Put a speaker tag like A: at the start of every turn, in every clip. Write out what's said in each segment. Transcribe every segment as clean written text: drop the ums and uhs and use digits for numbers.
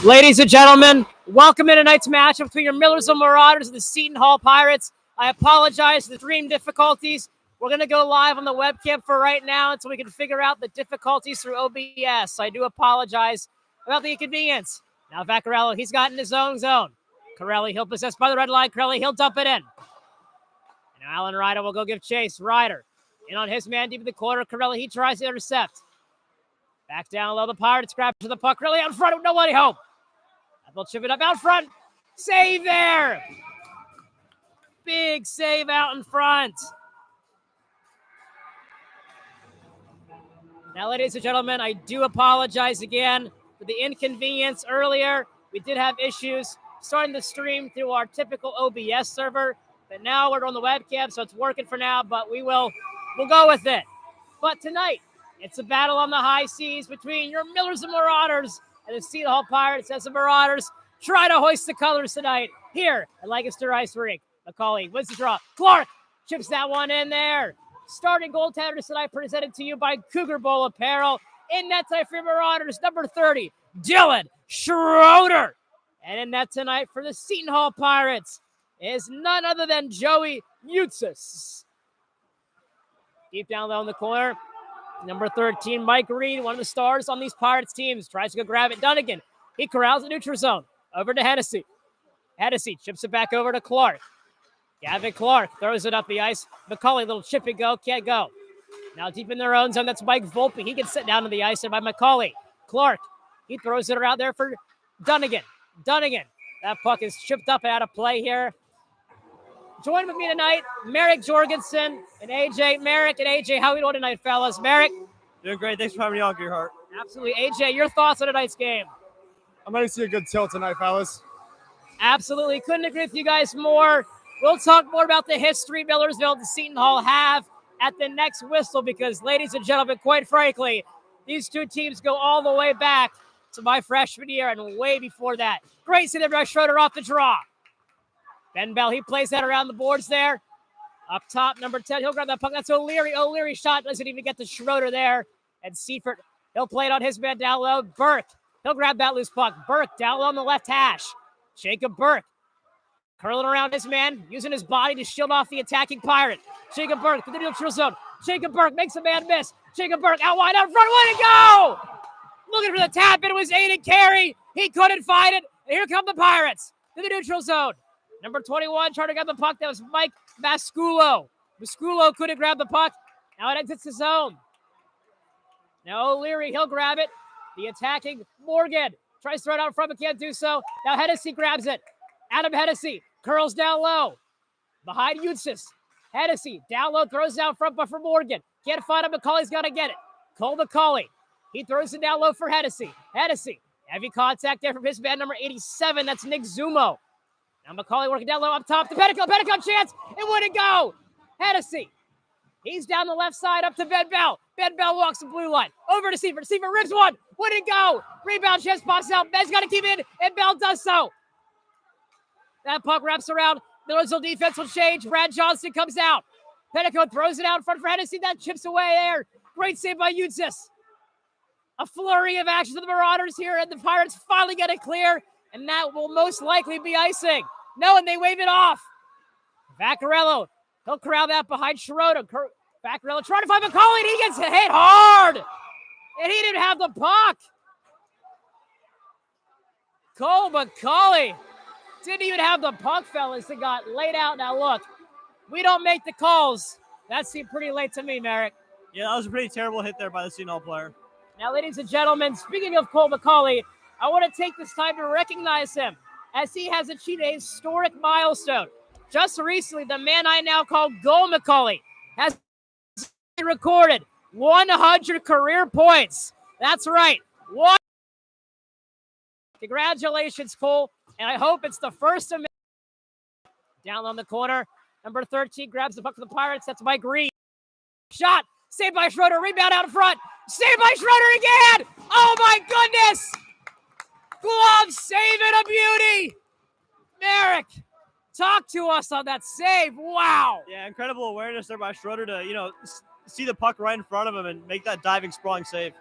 A: Ladies and gentlemen, welcome to tonight's matchup between your Millersville Marauders and the Seton Hall Pirates. I apologize for the stream difficulties. We're going to go live on the webcam for right now until we can figure out the difficulties through OBS. I do apologize about the inconvenience. Now Vaccarello, he's got in his own zone. Corelli, he'll possess by the red line. Corelli, he'll dump it in. And now Alan Ryder will go give chase. Ryder in on his man deep in the corner. Corelli, he tries to intercept. Back down low, the Pirates grab to the puck. Corelli out in front with nobody home. They'll chip it up out front. Save there. Big save out in front. Now, ladies and gentlemen, I do apologize again for the inconvenience earlier. We did have issues starting the stream through our typical OBS server, but now we're on the webcam, so it's working for now, but we'll go with it. But tonight, it's a battle on the high seas between your Millersville Marauders and the Seton Hall Pirates as the Marauders try to hoist the colors tonight here at Lancaster Ice Rink. McCauley wins the draw. Clark chips that one in there. Starting goaltender tonight presented to you by Cougar Bowl Apparel. In net tonight for Marauders, number 30, Dylan Schroeder. And in net tonight for the Seton Hall Pirates is none other than Joey Utsis. Deep down low in the corner, number 13, Mike Reed, one of the stars on these Pirates teams, tries to go grab it. Dunnigan, he corrals the neutral zone. Over to Hennessy. Hennessy chips it back over to Clark. Gavin Clark throws it up the ice. McCauley, little chip and go, can't go. Now deep in their own zone, that's Mike Volpe. He gets set down to the ice there by McCauley. Clark, he throws it around there for Dunnigan. Dunnigan, that puck is chipped up and out of play here. Join with me tonight, Merrick Jorgensen and AJ. Merrick and AJ, how we doing tonight, fellas? Merrick?
B: Doing great. Thanks for having me on, Gearhart.
A: Absolutely. AJ, your thoughts on tonight's game?
C: I'm ready to see a good tilt tonight, fellas.
A: Absolutely. Couldn't agree with you guys more. We'll talk more about the history Millersville and Seton Hall have at the next whistle because, ladies and gentlemen, quite frankly, these two teams go all the way back to my freshman year and way before that. Great see there, Schroeder off the draw. Ben Bell, he plays that around the boards there. Up top, number 10, he'll grab that puck. That's O'Leary. O'Leary shot doesn't even get to Schroeder there. And Seifert, he'll play it on his man down low. Burke, he'll grab that loose puck. Burke down low on the left hash. Jacob Burke curling around his man, using his body to shield off the attacking Pirate. Jacob Burke to the neutral zone. Jacob Burke makes a man miss. Jacob Burke out wide, out front. Way to go! Looking for the tap. It was Aiden Carey. He couldn't find it. And here come the Pirates to the neutral zone. Number 21 trying to grab the puck. That was Mike Masculo. Masculo couldn't grab the puck. Now it exits the zone. Now O'Leary, he'll grab it. The attacking Morgan tries to throw it out in front, but can't do so. Now Hennessy grabs it. Adam Hennessy curls down low. Behind Utsis. Hennessy down low, throws it down front, but for Morgan. Can't find him. McCauley's got to get it. Cole McCauley. He throws it down low for Hennessy. Hennessy. Heavy contact there from his man, number 87. That's Nick Zumo. Now McCauley working down low up top to Petticoat. Petticoat chance. It wouldn't go. Hennessy. He's down the left side up to Ben Bell. Ben Bell walks the blue line. Over to Seifert. Seifert rips one. Wouldn't go. Rebound chance pops out. Ben's got to keep it in, and Bell does so. That puck wraps around. Millersville defense will change. Brad Johnson comes out. Petticoat throws it out in front for Hennessy. That chips away there. Great save by Utsis. A flurry of action to the Marauders here, and the Pirates finally get it clear, and that will most likely be icing. No, and they wave it off. Vaccarello, he'll corral that behind Schroeder. Vaccarello trying to find McCauley, and he gets hit hard, and he didn't have the puck. Cole McCauley didn't even have the puck, fellas, that got laid out. Now, look, we don't make the calls. That seemed pretty late to me, Merrick.
B: Yeah, that was a pretty terrible hit there by the Seton Hall player.
A: Now, ladies and gentlemen, speaking of Cole McCauley, I want to take this time to recognize him as he has achieved a historic milestone. Just recently, the man I now call Goal McCauley has recorded 100 career points. That's right. Congratulations, Cole. And I hope it's the first of many. Down on the corner, number 13 grabs the puck for the Pirates. That's Mike Reed. Shot. Saved by Schroeder. Rebound out in front. Saved by Schroeder again. Oh, my goodness. Glove save and a beauty. Merrick, talk to us on that save. Wow.
B: Yeah, incredible awareness there by Schroeder to, see the puck right in front of him and make that diving, sprawling save.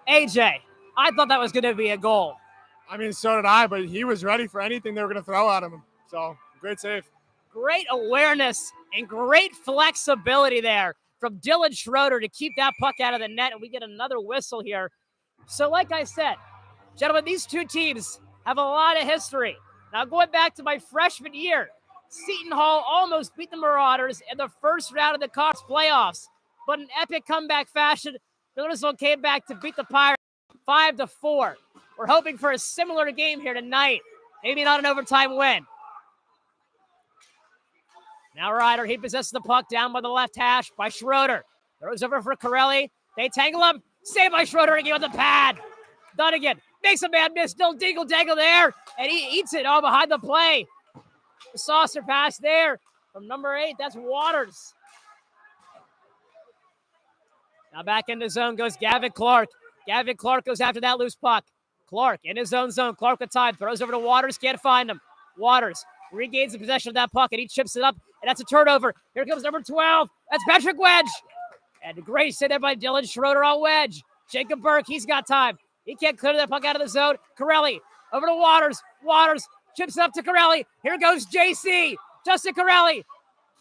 A: AJ, I thought that was going to be a goal.
C: I mean, so did I, but he was ready for anything they were going to throw at him. So, great save.
A: Great awareness and great flexibility there from Dylan Schroeder to keep that puck out of the net, and we get another whistle here. So like I said, gentlemen, these two teams have a lot of history. Now, going back to my freshman year, Seton Hall almost beat the Marauders in the first round of the Cox playoffs, but in epic comeback fashion, Millersville came back to beat the Pirates 5-4. We're hoping for a similar game here tonight. Maybe not an overtime win. Now Ryder, he possesses the puck down by the left hash by Schroeder. Throws over for Corelli. They tangle up. Saved by Schroeder again with the pad. Dunnigan makes a man miss. Still dingle-dangle there. And he eats it all behind the play. The saucer pass there from number 8. That's Waters. Now back in the zone goes Gavin Clark. Gavin Clark goes after that loose puck. Clark in his own zone. Clark with time. Throws over to Waters. Can't find him. Waters regains the possession of that puck, and he chips it up, and that's a turnover. Here comes number 12. That's Patrick Wedge. And a great save there by Dylan Schroeder on Wedge. Jacob Burke, he's got time. He can't clear that puck out of the zone. Corelli over to Waters. Waters chips it up to Corelli. Here goes JC. Justin Corelli.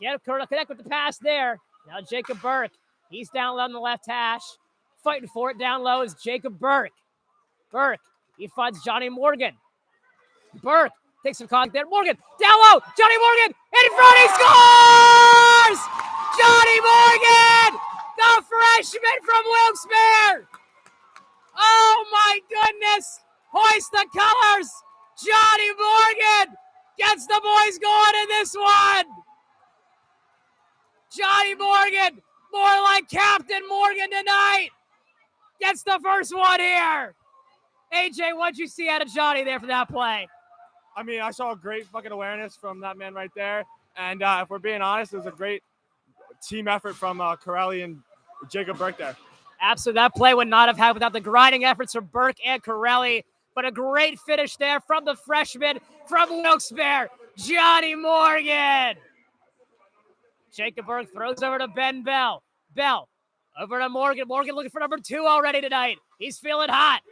A: Can't connect with the pass there. Now Jacob Burke. He's down low on the left hash. Fighting for it down low is Jacob Burke. Burke, he finds Johnny Morgan. Burke takes some contact there. Morgan, down low. Johnny Morgan, in front, he scores! Johnny Morgan, the freshman from Wilkes-Barre. Oh, my goodness. Hoist the colors. Johnny Morgan gets the boys going in this one. Johnny Morgan, more like Captain Morgan tonight, gets the first one here. AJ, what'd you see out of Johnny there for that play?
C: I mean, I saw a great fucking awareness from that man right there. And if we're being honest, it was a great team effort from Corelli and Jacob Burke there.
A: Absolutely. That play would not have happened without the grinding efforts from Burke and Corelli. But a great finish there from the freshman from Wilkes-Barre, Johnny Morgan. Jacob Burke throws over to Ben Bell. Bell over to Morgan. Morgan looking for number 2 already tonight. He's feeling hot.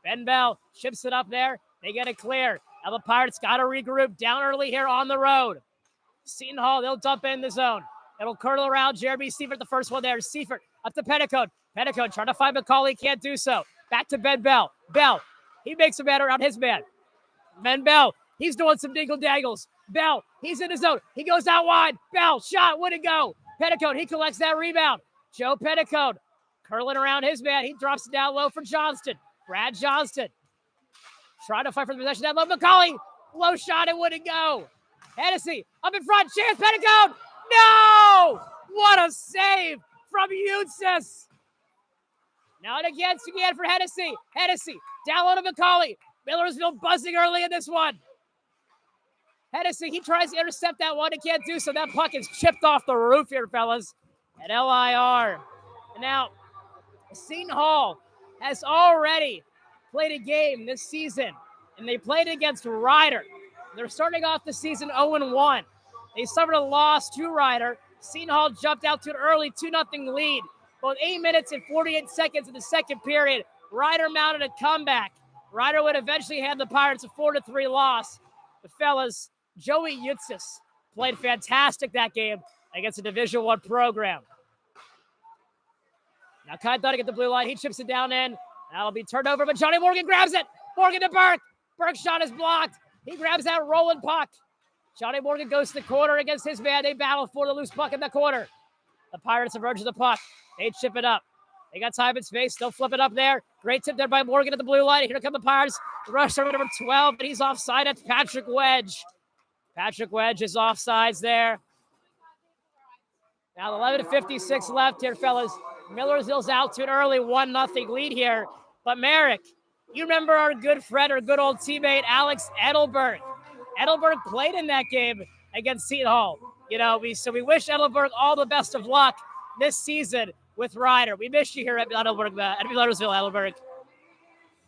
A: Ben Bell chips it up there. They get it clear. Now the Pirates got to regroup down early here on the road. Seton Hall, they'll dump in the zone. It'll curl around. Jeremy Seifert, the first one there. Seifert up to Petticoat. Petticoat trying to find McCauley. Can't do so. Back to Ben Bell. Bell, he makes a man around his man. Ben Bell, he's doing some dingle-dangles. Bell, he's in his zone. He goes out wide. Bell, shot, wouldn't go. Petticoat, he collects that rebound. Joe Petticoat, curling around his man. He drops it down low for Johnston. Brad Johnston trying to fight for the possession. That low McCauley, low shot, it wouldn't go. Hennessy up in front. Chance Petticoat. No! What a save from Eustace. Now and again for Hennessy. Hennessy down low to McCauley. Millersville buzzing early in this one. Hennessy, he tries to intercept that one. He can't do so. That puck is chipped off the roof here, fellas, at LIR. And now, Seton Hall has already played a game this season, and they played against Ryder. They're starting off the season 0-1. They suffered a loss to Ryder. Seton Hall jumped out to an early 2-0 lead. But 8 minutes and 48 seconds in the second period, Ryder mounted a comeback. Ryder would eventually hand the Pirates a 4-3 loss. The fellas, Joey Eustace played fantastic that game against a Division I program. Now Kai Dunning at the blue line. He chips it down in. That'll be turned over, but Johnny Morgan grabs it. Morgan to Burke. Burke's shot is blocked. He grabs that rolling puck. Johnny Morgan goes to the corner against his man. They battle for the loose puck in the corner. The Pirates emerge of the puck. They chip it up. They got time and space. They'll flip it up there. Great tip there by Morgan at the blue line. Here come the Pirates. Rush over number 12, but he's offside. That's Patrick Wedge. Patrick Wedge is offsides there. Now 11:56 left here, fellas. Millersville's out to an early 1-0 lead here. But Merrick, you remember our good friend, our good old teammate, Alex Edelberg. Edelberg played in that game against Seton Hall. You know, so we wish Edelberg all the best of luck this season with Ryder. We miss you here at Edelberg, at Millersville, Edelberg.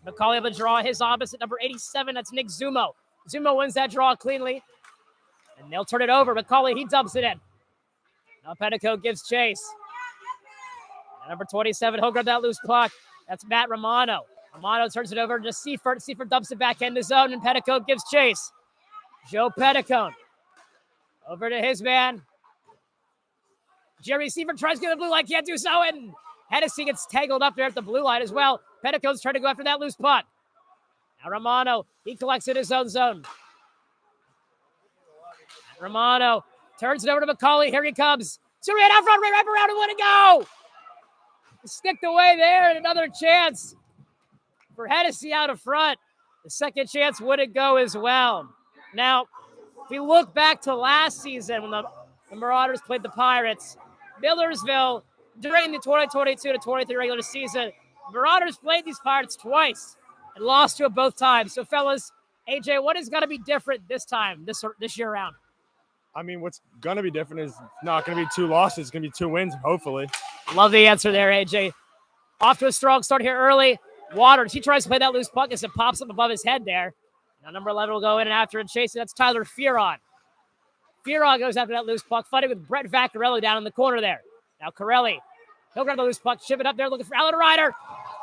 A: McCauley will draw his opposite, number 87. That's Nick Zumo. Zumo wins that draw cleanly. And they'll turn it over. McCauley, he dumps it in. Now Petticoat gives chase. And number 27, he'll grab that loose puck. That's Matt Romano Romano turns it over to Seifert. Seifert dumps it back into zone, and Petticoat gives chase. Joe Petticoat over to his man. Jeremy Seifert tries to get the blue line, can't do so, and Hennessy gets tangled up there at the blue line as well. Petticoat's trying to go after that loose puck. Now Romano, he collects in his own zone. Romano turns it over to McCauley. Here he comes. Surreal out front, right around and let it go. Sticked away there, and another chance for Hennessy out of front. The second chance wouldn't go as well. Now, if we look back to last season when the Marauders played the Pirates, Millersville, during the 2022 to 23 regular season, Marauders played these Pirates twice and lost to it both times. So, fellas, AJ, what is going to be different this time, this year round?
C: I mean, what's going to be different is not going to be 2 losses. It's going to be 2 wins, hopefully.
A: Love the answer there, AJ. Off to a strong start here early. Waters, he tries to play that loose puck as it pops up above his head there. Now number 11 will go in and after and chase it. That's Tyler Fearon. Fearon goes after that loose puck, fighting with Brett Vaccarello down in the corner there. Now Corelli, he'll grab the loose puck, ship it up there, looking for Alan Ryder.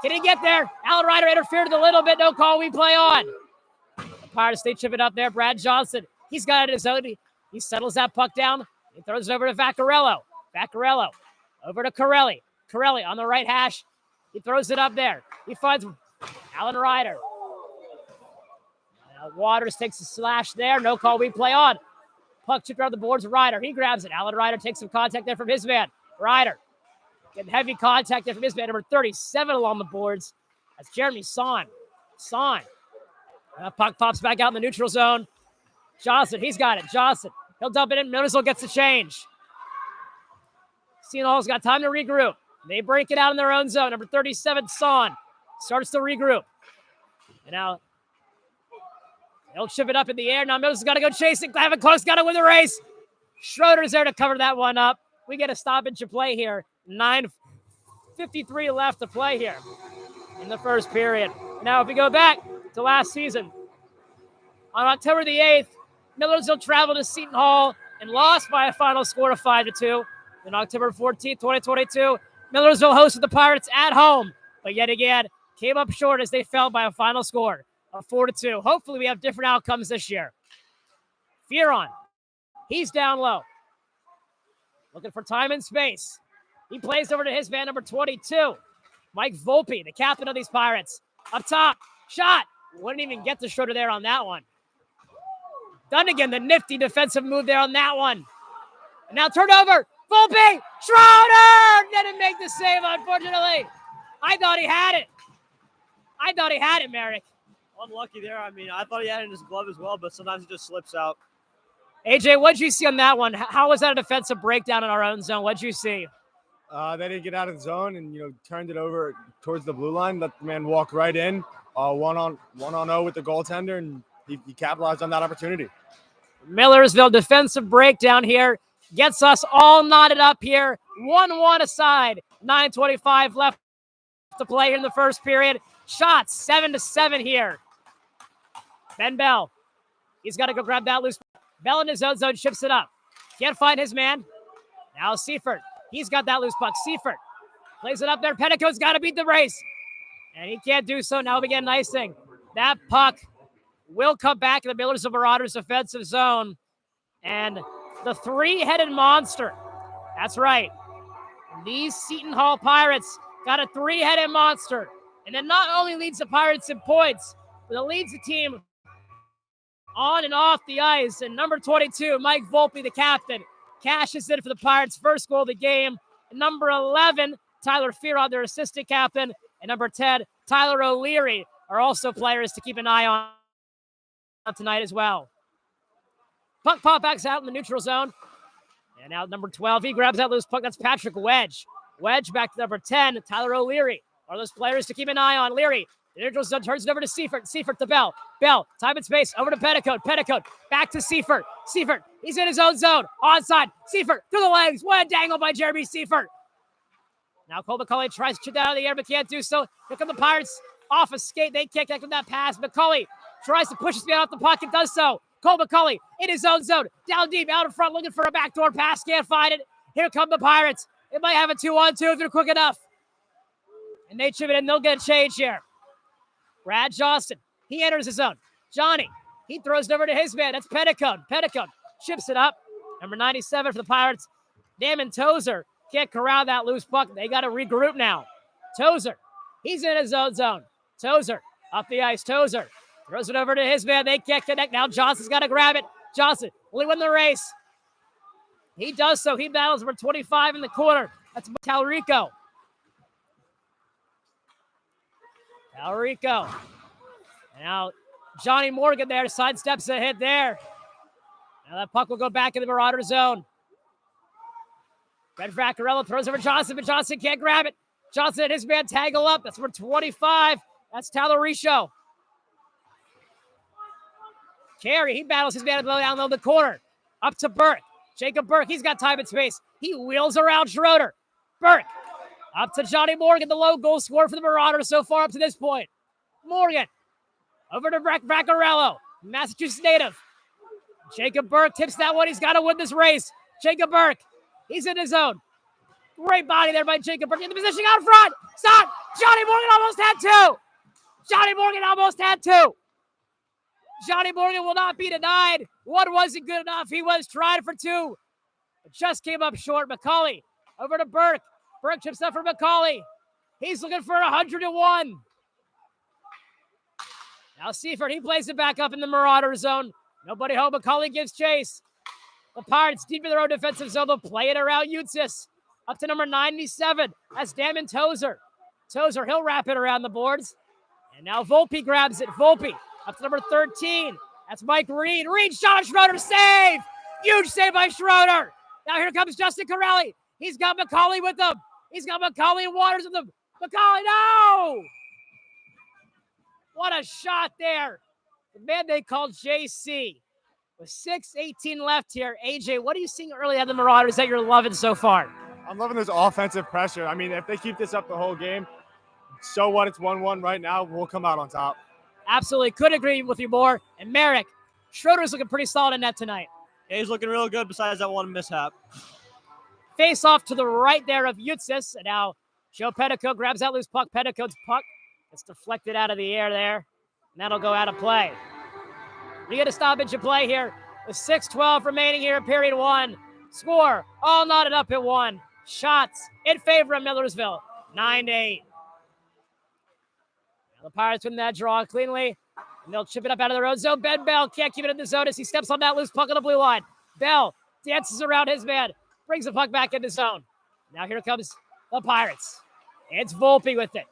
A: Can he get there? Alan Ryder interfered a little bit. No call. We play on. The Pirates, they chip it up there. Brad Johnson, he's got it in his own. He settles that puck down. He throws it over to Vaccarello. Vaccarello over to Corelli. Corelli on the right hash. He throws it up there. He finds Alan Ryder. Waters takes a slash there. No call. We play on. Puck chipped around the boards. Ryder. He grabs it. Alan Ryder takes some contact there from his man. Ryder getting heavy contact there from his man. Number 37 along the boards. That's Jeremy Son. Puck pops back out in the neutral zone. Johnson. He's got it. Johnson. He'll dump it in. Millersville gets the change. Seton Hall's got time to regroup. They break it out in their own zone. Number 37, Son, starts to regroup. And now they'll chip it up in the air. Now Millersville's got to go chasing. Have it close. Got to win the race. Schroeder's there to cover that one up. We get a stoppage to play here. 9:53 left to play here in the first period. Now, if we go back to last season, on October the 8th, Millersville traveled to Seton Hall and lost by a final score of 5-2. Then October 14th, 2022, Millersville hosted the Pirates at home, but yet again, came up short as they fell by a final score of 4-2. Hopefully we have different outcomes this year. Fearon, he's down low. Looking for time and space. He plays over to his man, number 22, Mike Volpe, the captain of these Pirates. Up top, shot. Wouldn't even get to Schroeder there on that one. Dunnigan, the nifty defensive move there on that one. And now turnover. Volpe, Schroeder didn't make the save, unfortunately. I thought he had it, Merrick.
B: Unlucky there. I mean, I thought he had it in his glove as well, but sometimes it just slips out.
A: AJ, what'd you see on that one? How was that a defensive breakdown in our own zone? What'd you see?
C: They didn't get out of the zone and, turned it over towards the blue line. Let the man walk right in, 1-on-0 with the goaltender, and he capitalized on that opportunity.
A: Millersville defensive breakdown here. Gets us all knotted up here. 1-1 aside. 9:25 left to play here in the first period. Shots 7-7 here. Ben Bell. He's got to go grab that loose. Bell in his own zone ships it up. Can't find his man. Now Seifert. He's got that loose puck. Seifert plays it up there. Petticoat's got to beat the race. And he can't do so. Now we get icing. That puck will come back in the Millersville Marauders offensive zone. And the three-headed monster. That's right. These Seton Hall Pirates got a three-headed monster. And then not only leads the Pirates in points, but it leads the team on and off the ice. And number 22, Mike Volpe, the captain, cashes in for the Pirates' first goal of the game. And number 11, Tyler Fearon, their assistant captain. And number 10, Tyler O'Leary are also players to keep an eye on tonight as well. Puck pop backs out in the neutral zone. And now number 12, he grabs that loose puck. That's Patrick Wedge. Wedge back to number 10, Tyler O'Leary. Are those players to keep an eye on? Leary, the neutral zone, turns it over to Seifert. Seifert to Bell. Bell, time and space, over to Petticoat. Petticoat, back to Seifert. Seifert, he's in his own zone. Onside. Seifert, through the legs. What a dangle by Jeremy Seifert. Now Cole McCauley tries to chip that out of the air, but can't do so. Here come the Pirates off a skate. They can't connect with that pass. McCauley tries to push his man off the puck and does so. Cole McCauley in his own zone, down deep, out in front, looking for a backdoor pass, can't find it. Here come the Pirates. They might have a 2-on-2 if they're quick enough. And they chip it in, they'll get a change here. Brad Johnston, he enters his zone. Johnny, he throws it over to his man. That's Petticoat. Petticoat chips it up. Number 97 for the Pirates. Damon Tozer can't corral that loose puck. They got to regroup now. Tozer, he's in his own zone. Tozer, up the ice. Tozer throws it over to his man. They can't connect. Now Johnson's got to grab it. Johnson, will he win the race? He does so. He battles number 25 in the corner. That's Talrico. Talrico. Now Johnny Morgan there sidesteps a hit there. Now that puck will go back in the Marauder zone. Red Vaccarello throws over Johnson, but Johnson can't grab it. Johnson and his man tangle up. That's number 25. That's Talarico. Carey, he battles his man down low the corner. Up to Burke. Jacob Burke, he's got time and space. He wheels around Schroeder. Burke, up to Johnny Morgan, the low goal scorer for the Marauders so far up to this point. Morgan, over to Vaccarello, Massachusetts native. Jacob Burke tips that one. He's got to win this race. Jacob Burke, he's in his zone. Great body there by Jacob Burke. In the position out front. Stop. Johnny Morgan almost had two. Johnny Morgan almost had two. Johnny Morgan will not be denied. One wasn't good enough. He was tried for two. It just came up short. McCauley over to Burke. Burke chips up for McCauley. He's looking for 101. Now Seifert, he plays it back up in the Marauder zone. Nobody home. McCauley gives chase. The Pirates deep in their own defensive zone. They'll play it around Eutsis. Up to number 97. That's Damon Tozer. Tozer, he'll wrap it around the boards. And now Volpe grabs it. Volpe up to number 13. That's Mike Reed. Reed shot at Schroeder. Save! Huge save by Schroeder. Now here comes Justin Corelli. He's got McCauley with him. He's got McCauley and Waters with him. McCauley, no! What a shot there. The man they called JC. With 6:18 left here. AJ, what are you seeing early on the Marauders that you're loving so far?
C: I'm loving this offensive pressure. I mean, if they keep this up the whole game, so what? It's 1-1 right now. We'll come out on top.
A: Absolutely. Couldn't agree with you more. And Merrick, Schroeder's looking pretty solid in net tonight.
B: Yeah, he's looking real good besides that one mishap.
A: Face off to the right there of Eutsis. And now Joe Petticoat grabs that loose puck. Petticoat's puck gets deflected out of the air there. And that'll go out of play. We get a stoppage of play here with 6:12 remaining here in period one. Score all knotted up at one. Shots in favor of Millersville, 9-8. Now the Pirates win that draw cleanly, and they'll chip it up out of their own zone. Ben Bell can't keep it in the zone as he steps on that loose puck on the blue line. Bell dances around his man, brings the puck back in the zone. Now here comes the Pirates. It's Volpe with it.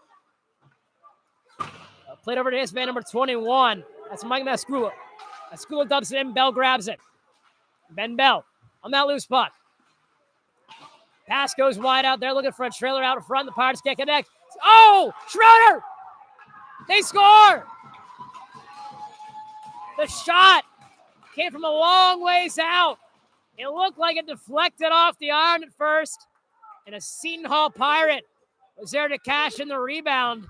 A: Played over to his man, number 21. That's Mike Mascula. Mascula dumps it in. Bell grabs it. Ben Bell on that loose puck. Pass goes wide out there, looking for a trailer out in front. The Pirates can't connect. Oh, Schroeder! They score! The shot came from a long ways out. It looked like it deflected off the iron at first, and a Seton Hall Pirate was there to cash in the rebound.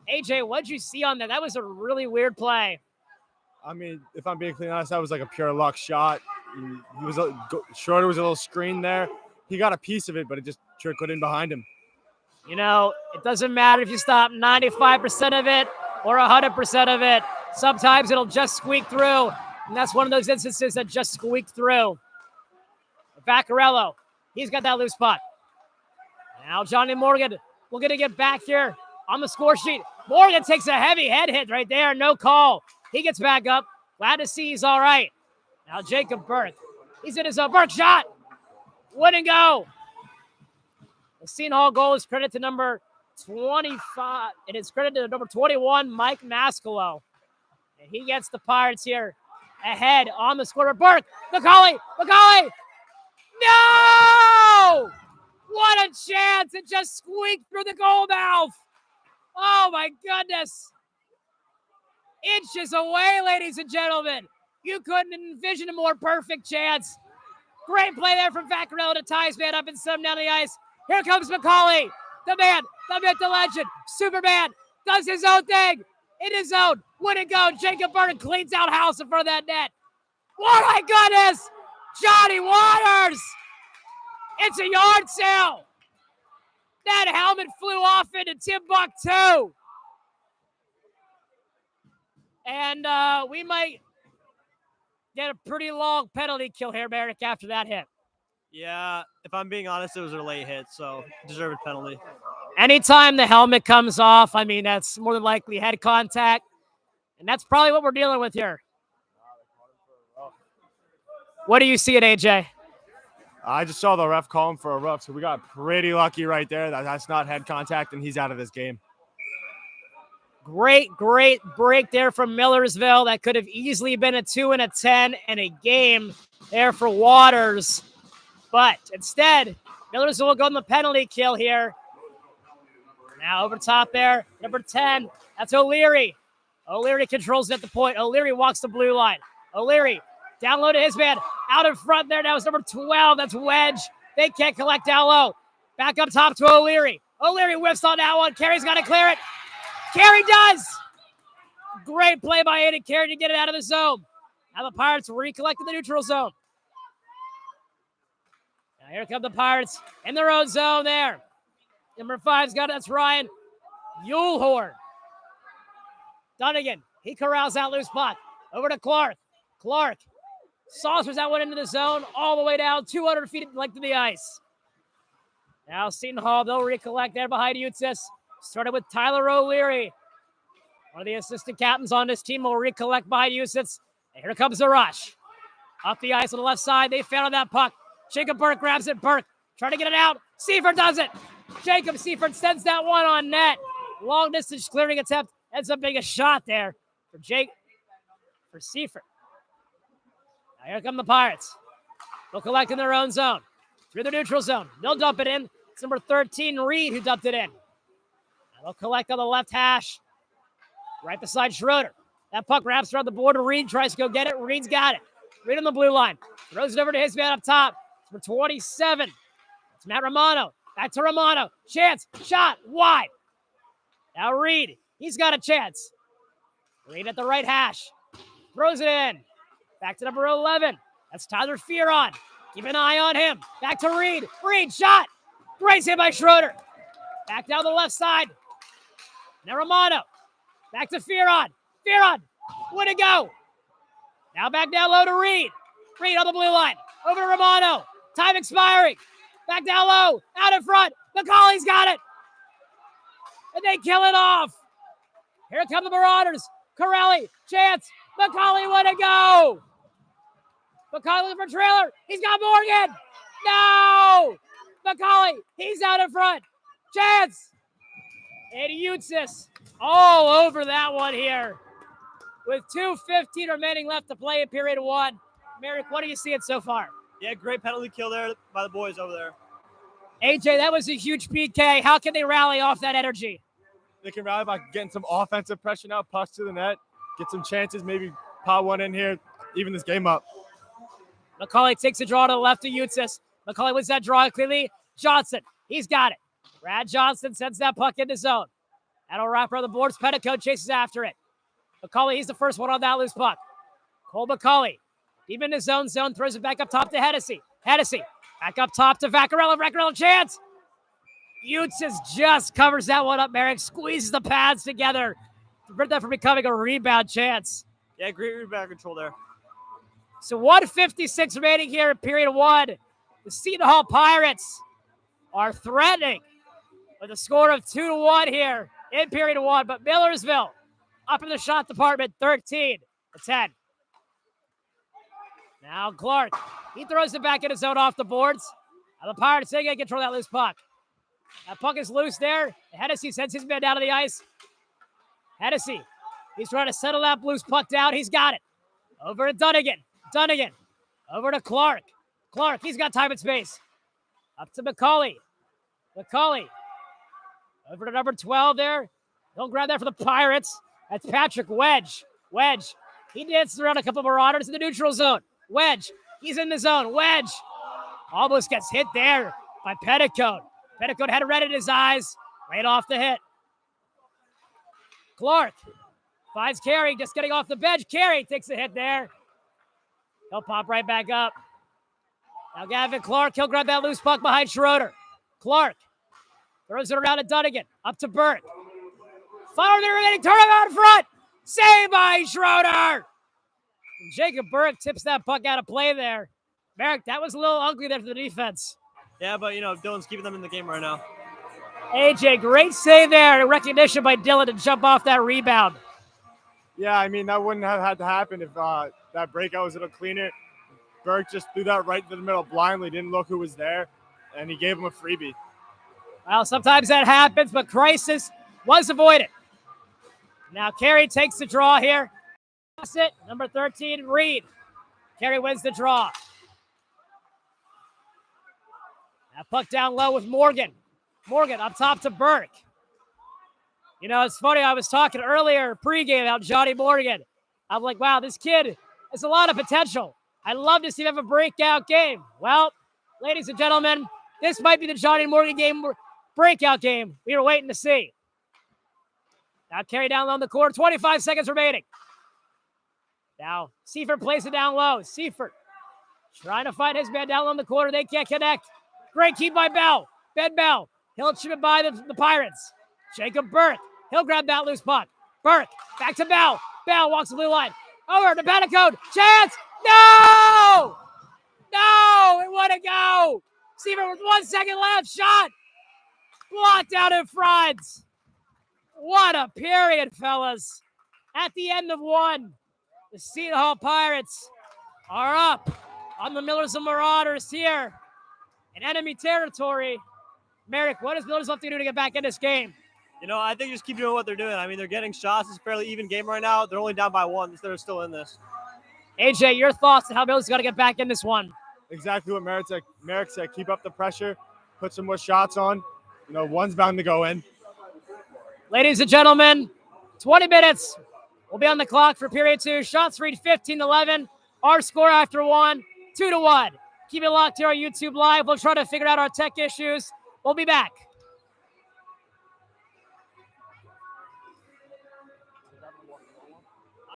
A: AJ, what'd you see on that? That was a really weird play.
C: I mean, if I'm being clean honest, that was like a pure luck shot. Schroeder was a little screen there. He got a piece of it, but it just trickled in behind him.
A: You know, it doesn't matter if you stop 95% of it or 100% of it. Sometimes it'll just squeak through, and that's one of those instances that just squeaked through. Vaccarello, he's got that loose puck. Now Johnny Morgan, we're going to get back here on the score sheet. Morgan takes a heavy head hit right there, no call. He gets back up. Glad to see he's all right. Now Jacob Burke. He's in his own. Burke shot. Wouldn't go. The Seton Hall goal is credit to number 25. It is credited to number 21, Mike Mascolo. And he gets the Pirates here ahead on the scoreboard. Burke. McCauley. McCauley. No! What a chance. It just squeaked through the goal mouth. Oh, my goodness. Inches away, ladies and gentlemen. You couldn't envision a more perfect chance. Great play there from Vaccarello to tie his man up and set him down the ice. Here comes McCauley. The man, the myth, the legend. Superman does his own thing. In his zone. Wouldn't go. Jacob Burke cleans out House in front of that net. Oh, my goodness. Johnny Waters. It's a yard sale. That helmet flew off into Timbuktu. And we might get a pretty long penalty kill here, Merrick, after that hit.
B: Yeah, if I'm being honest, it was a late hit, so deserved penalty.
A: Anytime the helmet comes off, I mean, that's more than likely head contact. And that's probably what we're dealing with here. What do you see at AJ?
C: I just saw the ref call him for a rough, so we got pretty lucky right there. That's not head contact, and he's out of this game.
A: Great break there from Millersville. That could have easily been a 2 and a 10 and a game there for Waters. But instead, Millersville will go on the penalty kill here. Now over top there, number 10, that's O'Leary. O'Leary controls it at the point. O'Leary walks the blue line. O'Leary down low to his man. Out in front there now is number 12. That's Wedge. They can't collect down low. Back up top to O'Leary. O'Leary whiffs on that one. Carey's got to clear it. Carey does. Great play by Aiden Carey to get it out of the zone. Now the Pirates recollecting the neutral zone. Now here come the Pirates in their own zone there. Number 5's got it. That's Ryan Yulehorn. Dunnigan. He corrals that loose puck. Over to Clark. Clark saucers that one into the zone all the way down 200 feet length of the ice. Now Seton Hall, they'll recollect there behind Eutsis. Started with Tyler O'Leary. One of the assistant captains on this team will recollect behind Eutsis. And here comes the rush. Up the ice on the left side. They found that puck. Jacob Burke grabs it. Burke trying to get it out. Seifert does it. Jacob Seifert sends that one on net. Long distance clearing attempt. Ends up being a shot there for Seifert. Now here come the Pirates. They'll collect in their own zone. Through the neutral zone. They'll dump it in. It's number 13, Reed, who dumped it in. Now they'll collect on the left hash. Right beside Schroeder. That puck wraps around the board. Reed tries to go get it. Reed's got it. Reed on the blue line. Throws it over to his man up top. It's number 27. It's Matt Romano. Back to Romano. Chance. Shot. Wide. Now Reed. He's got a chance. Reed at the right hash. Throws it in. Back to number 11. That's Tyler Fearon. Keep an eye on him. Back to Reed. Reed, shot. Great hit by Schroeder. Back down the left side. Now Romano. Back to Fearon. Fearon. Way to go. Now back down low to Reed. Reed on the blue line. Over to Romano. Time expiring. Back down low. Out in front. McCauley's got it. And they kill it off. Here come the Marauders. Corelli. Chance. McCauley, way to go. McCauley looking for trailer. He's got Morgan. No. McCauley. He's out in front. Chance. And Eutsis all over that one here. With 2:15 remaining left to play in period 1. Merrick, what are you seeing so far?
B: Yeah, great penalty kill there by the boys over there.
A: AJ, that was a huge PK. How can they rally off that energy?
C: They can rally by getting some offensive pressure now, pucks to the net, get some chances, maybe pop one in here, even this game up.
A: McCauley takes a draw to the left of Eutsis. McCauley wins that draw clearly. Johnson, he's got it. Brad Johnson sends that puck into zone. That'll wrap around the boards. Petticoat chases after it. McCauley, he's the first one on that loose puck. Cole McCauley, deep into zone, throws it back up top to Hennessy. Hennessy, back up top to Vaccarello. Vaccarello, chance. Eutsis just covers that one up, Merrick. Squeezes the pads together to prevent that from becoming a rebound chance.
B: Yeah, great rebound control there.
A: So 1:56 remaining here in period 1. The Seton Hall Pirates are threatening with a score of 2-1 here in period 1. But Millersville up in the shot department, 13-10. Now Clark, he throws it back in his zone off the boards. Now the Pirates, they can control that loose puck. That puck is loose there. Hennessy sends his man down to the ice. Hennessy, he's trying to settle that loose puck down. He's got it. Over to Dunnigan. Dunnigan. Over to Clark. Clark, he's got time and space. Up to McCauley. McCauley. Over to number 12 there. He'll grab that for the Pirates. That's Patrick Wedge. Wedge. He dances around a couple of Marauders in the neutral zone. Wedge. He's in the zone. Wedge. Almost gets hit there by Petticoat. Petticoat had red in his eyes. Right off the hit. Clark finds Carey just getting off the bench. Carey takes a hit there. He'll pop right back up. Now Gavin Clark, he'll grab that loose puck behind Schroeder. Clark throws it around to Dunnigan. Up to Burt. Final minute remaining. Turnover out in front. Saved by Schroeder. And Jacob Burke tips that puck out of play there. Merrick, that was a little ugly there for the defense.
B: Yeah, but, Dylan's keeping them in the game right now.
A: AJ, great save there. Recognition by Dylan to jump off that rebound.
C: Yeah, I mean, that wouldn't have had to happen if that breakout was a little cleaner. Burke just threw that right to the middle blindly, didn't look who was there, and he gave him a freebie.
A: Well, sometimes that happens, but crisis was avoided. Now Carey takes the draw here. Pass it, number 13, Reed. Carey wins the draw. Now puck down low with Morgan. Morgan up top to Burke. It's funny. I was talking earlier pregame about Johnny Morgan. I'm like, wow, this kid has a lot of potential. I'd love to see him have a breakout game. Well, ladies and gentlemen, this might be the Johnny Morgan breakout game we were waiting to see. Now Carey down low in the corner, 25 seconds remaining. Now Seifert plays it down low. Seifert trying to find his man down low in the corner. They can't connect. Great keep by Bell. Ben Bell. He'll chip it by the Pirates. Jacob Burke. He'll grab that loose puck. Burke back to Bell. Bell walks the blue line. Over to Petticoat. Chance. No! No! It wouldn't go. Seifert with 1 second left. Shot. Blocked out in front. What a period, fellas. At the end of one, the Seton Hall Pirates are up on the Millersville Marauders here in enemy territory. Merrick, what does Millersville have to do to get back in this game?
B: I think just keep doing what they're doing. I mean, they're getting shots. It's a fairly even game right now. They're only down by one. They're still in this.
A: AJ, your thoughts on how Millersville's got to get back in this one?
C: Exactly what Merrick said. Keep up the pressure. Put some more shots on. One's bound to go in.
A: Ladies and gentlemen, 20 minutes. We'll be on the clock for period 2. Shots read 15-11. Our score after one, 2-1. Keep it locked here on YouTube Live. We'll try to figure out our tech issues. We'll be back.